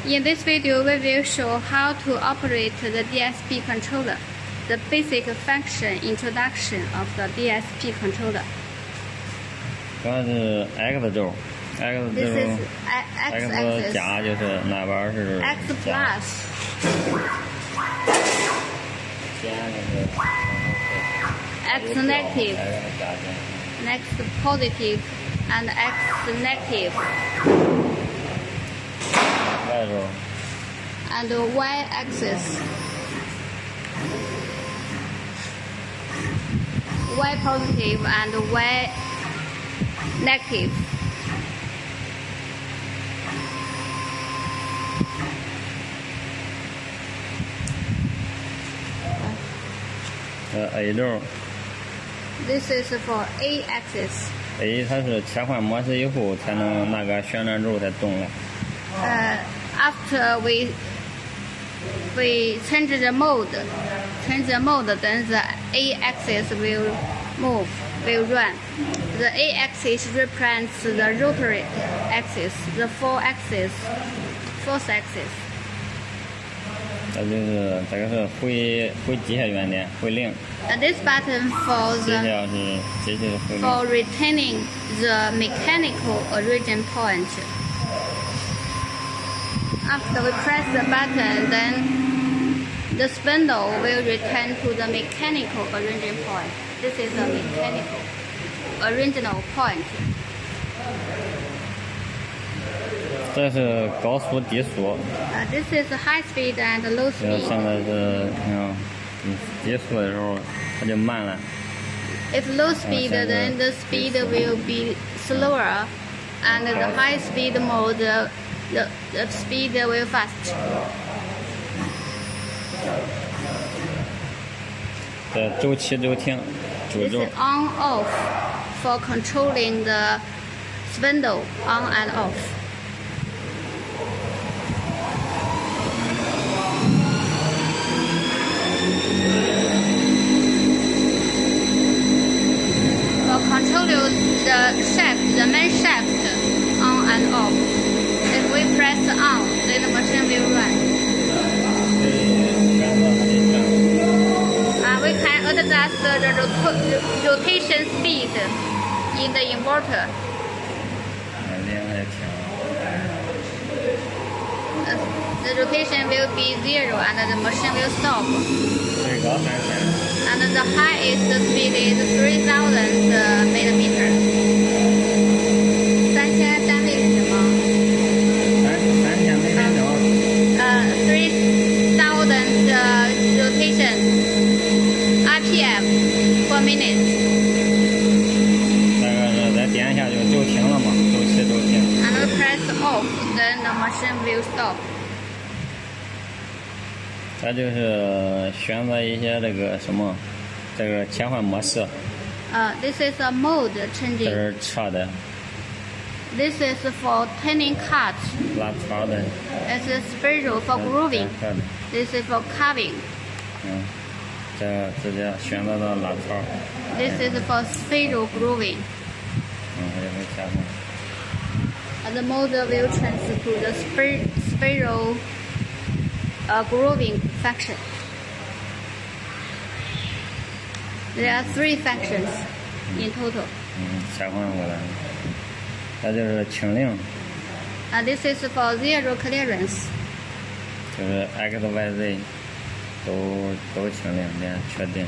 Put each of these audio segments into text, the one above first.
In this video, we will show how to operate the DSP controller, the basic function introduction of the DSP controller. 刚才是 X 轴 ，X 轴 X 加就是那边是 X plus， X negative, X positive, and X negative. Y 轴 and Y axis, Y positive and Y negative. A 轴 This is for A axis. A 它是切换模式以后才能那个旋转轴才动了。After we change the mode, then the A axis will move, will run. The A axis represents the rotary axis, the fourth axis. 这就是这个是回机械原点，回零。This button for retaining the mechanical origin point. After we press the button, then the spindle will return to the mechanical origin point. This is the mechanical original point. 这是高速、低速。This is high speed and low speed. 现在是低速的时候它就慢了。If low speed, then the speed will be slower, and the high speed mode, the speed will fast. 这周起周停，周 This 轴。 is on off for controlling the spindle on and off. For controlling the shaft, the main shaft on and off. If we press on, then the machine will run. We can adjust the rotation speed in the inverter. The rotation will be 0 and the machine will stop. And the highest speed is 3000 millimeters. 3000单位是什么？3000 rotation RPM per minute. 那个是再点一下就周停了嘛，周起周停。And we press off, then the machine will stop. 它就是选择一些这个什么，这个切换模式。This is a mode 这 changing. 是车的， This is for turning cut. 拉槽的。It's a spiral for grooving. 车的， This is for carving. 这直接选择到拉槽。This is for spiral grooving. 它就会切换。And the motor will transfer to the spiral grooving function. There are 3 functions in total. 切换过来。它就是清零， And this is for zero clearance. 就是 XYZ 都清零，连确定。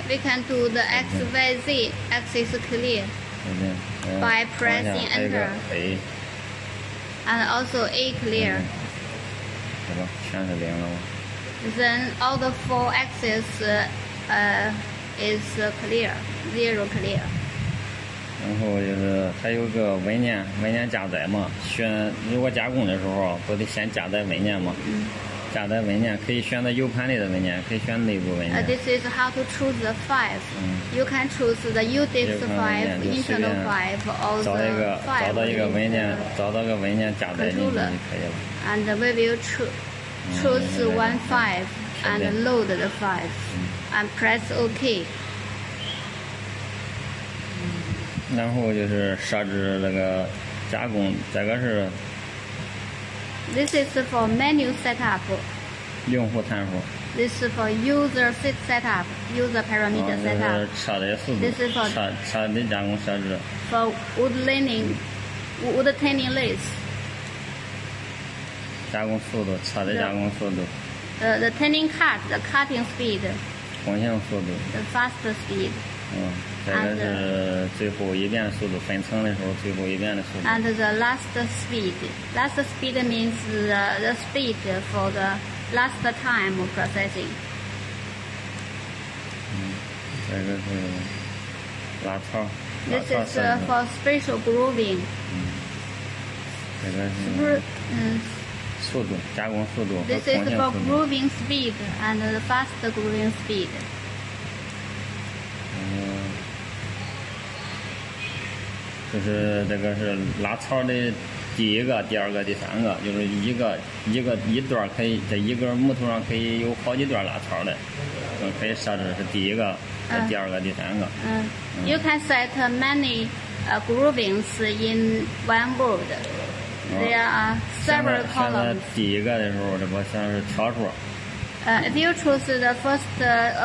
We can do the XYZ axis clear 确定。 by pressing 还有个 enter. A， and also A clear. 是吧？全是零了。 Then all the 4 axes is clear, 0 clear. 然后就是还有个文件加载嘛，如果加工的时候不得先加载文件嘛？加载文件可以选择 U 盘里的文件，可以选内部文件。 This is how to choose the file. You can choose the UDISC file, internal file, or 找 the 到一个 file. 文件，找到个文件加载进去就可以了。 And we will choose one file and load the file and press OK. 然后就是设置这个加工，这个是 This is for menu setup. 用户参数。 This is for user setup, user parameter 这 setup. 是车的速度 This is for-，车的加工设置。 For wood tanning lathe. 加工速度，车的加工速度。 The tanning cut, the cutting speed, 工型速度。 the faster speed. 这个是最后一遍速度，分层的时候最后一遍的速度。 And the last speed. Last speed means the speed for the last time of processing. 这个是拉槽。 This is for spatial grooving. 这个是速度，加工速度和 This 工 is 型 for 速度。 grooving speed and the fast grooving speed. 就是这个是拉槽的第一个、第二个、第三个，就是一段可以在一根木头上可以有好几段拉槽的，可以设置是第一个、第二个、第三个。You can set many groovings in one wood. There are several 选择 columns. 第一个的时候，这不像是挑数。If you choose the first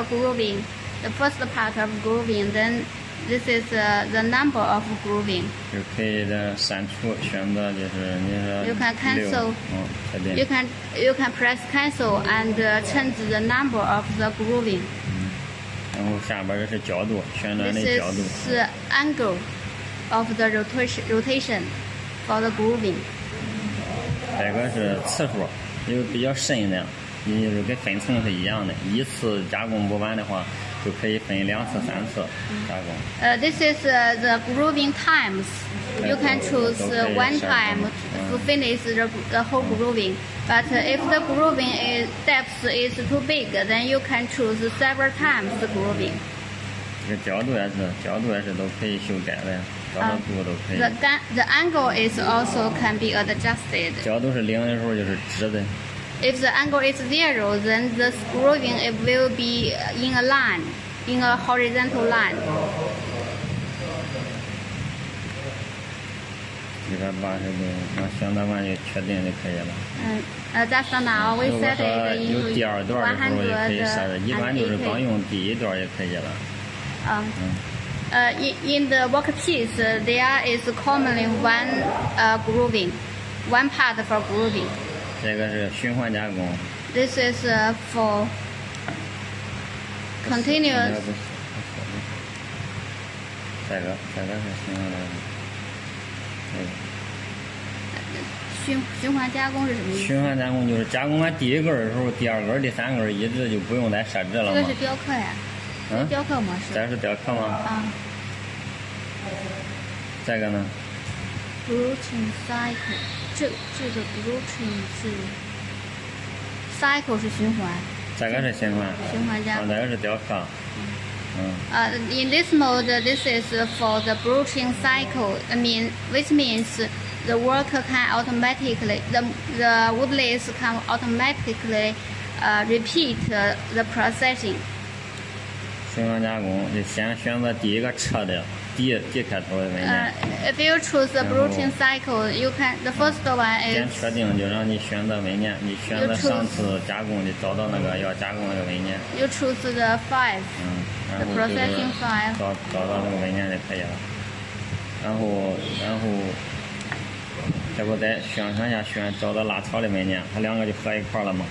grooving, the first part of grooving, then this is the number of grooving. 就可以在删除，选择就是你说 You can cancel. 确定。 You can press cancel and change the number of the grooving. 然后下边这是角度，旋转 This 的角度。 is the angle of the rotation for the grooving. 这个是次数，有比较深的，你就是跟分层是一样的，一次加工不完的话，就可以分2次、3次加工。This is the grooving times. You can choose one time to finish the whole grooving. But if the grooving depth is too big, then you can choose several times the grooving. 这个角度也是都可以修改的，找到度都可以。 The angle is also can be adjusted. 角度是0的时候就是直的， If the angle is 0, then the grooving it will be in a line, in a horizontal line. 180度，选择完就确定就可以了。That's now we 如果 set 说 it 有 into 第二段的时候也可以设置，一般就是光用第一段也可以了。 In the workpiece, there is commonly one grooving, one part for grooving. 这个是循环加工。 This is for continuous. 这个是循环加工。循环加工是什么意思？循环加工就是加工完第一根的时候，第二根、第三根一直就不用再设置了嘛。这个是雕刻呀，雕刻模式。这是雕刻吗？这个呢 ？Bruching cycle，这个 bruching 是 cycle 是循环。这个是循环。循环加工。这个是雕刻。In this mode, this is for the bruching cycle. Which means the worker can automatically, the wood lathe can automatically repeat the processing. 循环加工就先选择第一个车的D 开头的文件。If you choose the bruching cycle, you can the first one is. 先确定就让你选择文件，你选择上次加工的，找到那个要加工那个文件。You choose the file. 然后 processing file. 找到那个文件就可以了。然后这不再选找到拉槽的文件，它两个就合一块了嘛。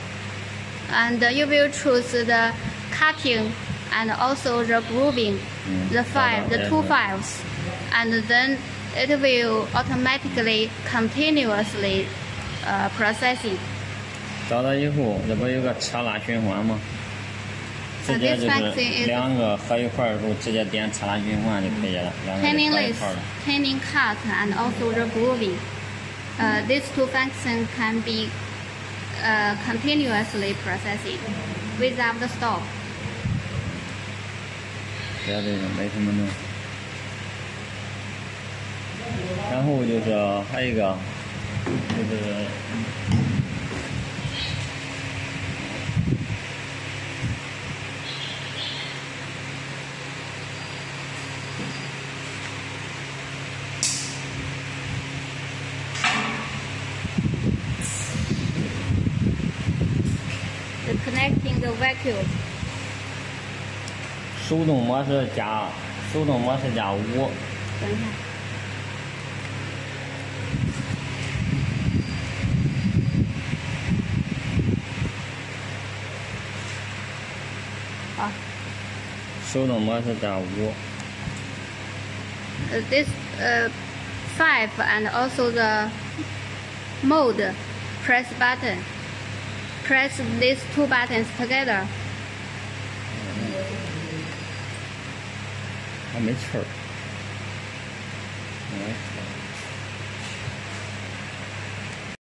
And you will choose the cutting and also the grooving, the two files, and then it will automatically continuously processing. 找到以后，这不有个车拉循环吗？直接就是两个合一块的时候，直接点车拉循环就可以了，两个就合一块了。Tanning cut and also the grooving. These two functions can be continuously processing without the stop. 别的没什么弄。然后就是还有一个就是。connecting the vacuum. 手动模式加5。等一下。好。手动模式加5。This 5 and also the mode. Press button. Press these two buttons together. 还没气儿。